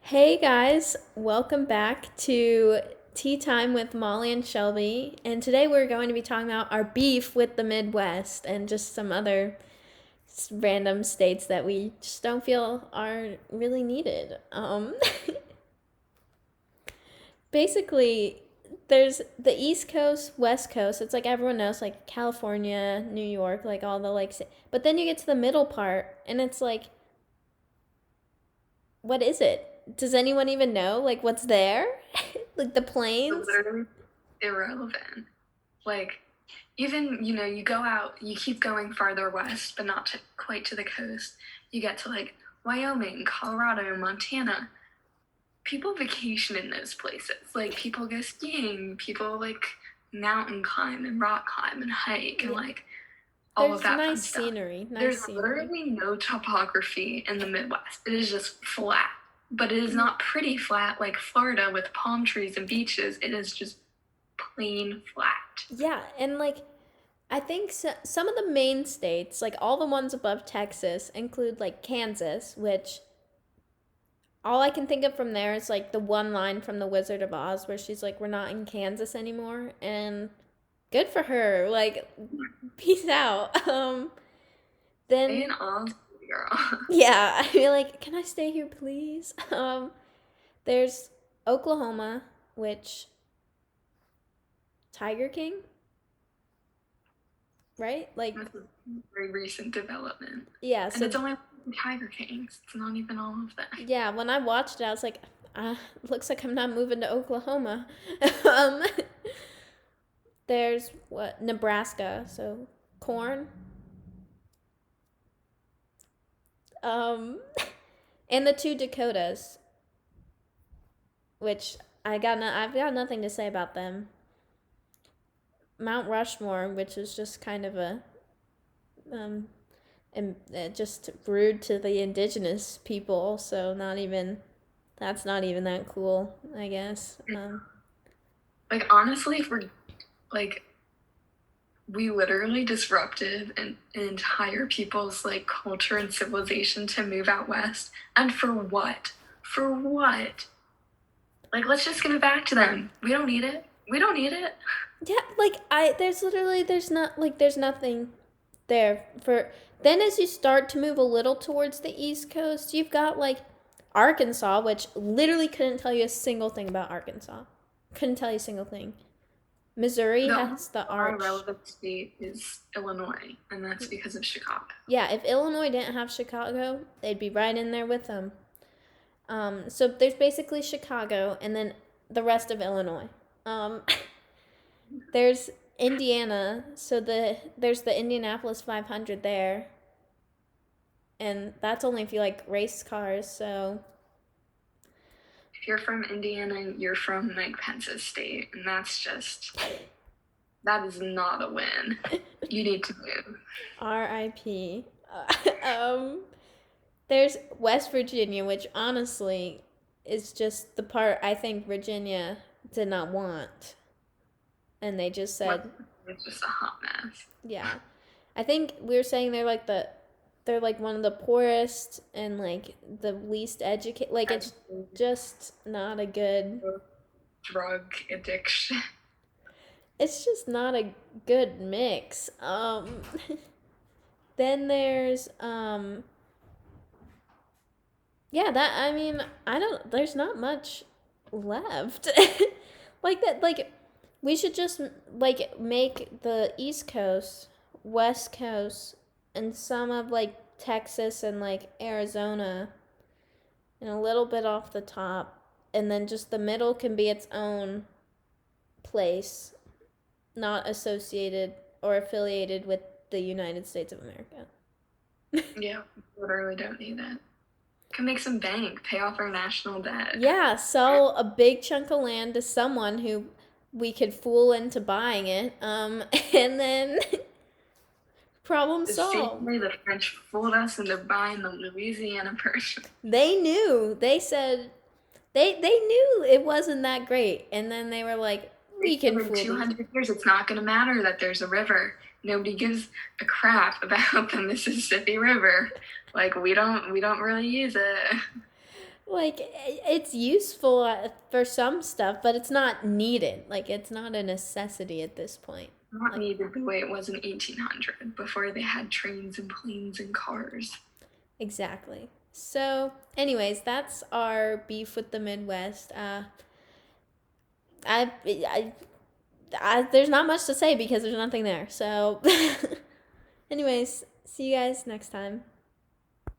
Hey guys, welcome back to Tea Time with Molly and Shelby. And today we're going to be talking about our beef with the Midwest and just some other random states that we just don't feel are really needed. Basically, there's the East Coast, West Coast. It's like everyone knows, like California, New York, like all the like. But then you get to the middle part, and it's like, what is it? Does anyone even know? Like, what's there? Like the plains? Literally irrelevant. Like, even, you go out, you keep going farther west, but not quite to the coast. You get to like Wyoming, Colorado, Montana. People vacation in those places. Like, people go skiing, people like mountain climb and rock climb and hike and Yeah. like all of There's that fun nice stuff. scenery, nice There's scenery. literally no topography in the Midwest. It is just flat. But it is not pretty flat like Florida with palm trees and beaches. It is just plain flat. Yeah, and like I think some of the main states, like all the ones above Texas, include like Kansas, which all I can think of from there is like the one line from The Wizard of Oz where she's like, "We're not in Kansas anymore," and good for her. Like, peace out. Stay Then in Oz, girl. yeah, I feel like, can I stay here, please? There's Oklahoma, which Tiger King, right? Like, That's a very recent development. yeah. And So it's only Tiger Kings. It's not even all of them. yeah, when I watched it, I was like, looks like I'm not moving to Oklahoma. um, there's what Nebraska, so corn. Um, and the two Dakotas, which I've got nothing to say about them. Mount Rushmore, which is just kind of a um, and just rude to the indigenous people. So not even that's not even that cool, I guess. Like, honestly, for like, we literally disrupted an entire people's like culture and civilization to move out west. And for what? For what? Like, let's just give it back to them. We don't need it. We don't need it. Yeah, like there's not like there's nothing there for then as you start to move a little towards the East Coast, you've got like Arkansas, which literally couldn't tell you a single thing about Arkansas. Couldn't tell you a single thing. Missouri The only has the more arch. relevant state is Illinois, and that's because of Chicago. Yeah, if Illinois didn't have Chicago, they'd be right in there with them. So there's basically Chicago and then the rest of Illinois. Um, there's Indiana, so there's the Indianapolis 500 there, and that's only if you like race cars. So If you're from Indiana, you're from like Penn State, and that is not a win. You need to move. R.I.P. Um, there's West Virginia, which honestly is just the part I think Virginia did not want, and they just said, It's just a hot mess. yeah. I think we were saying they're like one of the poorest and like the least educated. Like it's just not a good. Drug addiction. It's just not a good mix. Then there's yeah, that I mean, I don't there's not much left. Like that like we should just like make the East Coast, West Coast and some of like Texas and like Arizona and a little bit off the top and then just the middle can be its own place, not associated or affiliated with the United States of America. Yeah, literally don't need it. Can make some bank, pay off our national debt. Yeah, sell a big chunk of land to someone who we could fool into buying it, and then problem The solved. same way the French fooled us into buying the Louisiana Purchase. They knew. They said they knew it wasn't that great, and then they were like, "We can In fool these." 200 years, it's not going to matter that there's a river. Nobody gives a crap about the Mississippi River. Like, we don't really use it. Like, it's useful for some stuff, but it's not needed. Like, it's not a necessity at this point. Not Like, needed the way it was in 1800 before they had trains and planes and cars. exactly. So, anyways, that's our beef with the Midwest. I, I, there's not much to say because there's nothing there. So, anyways, see you guys next time.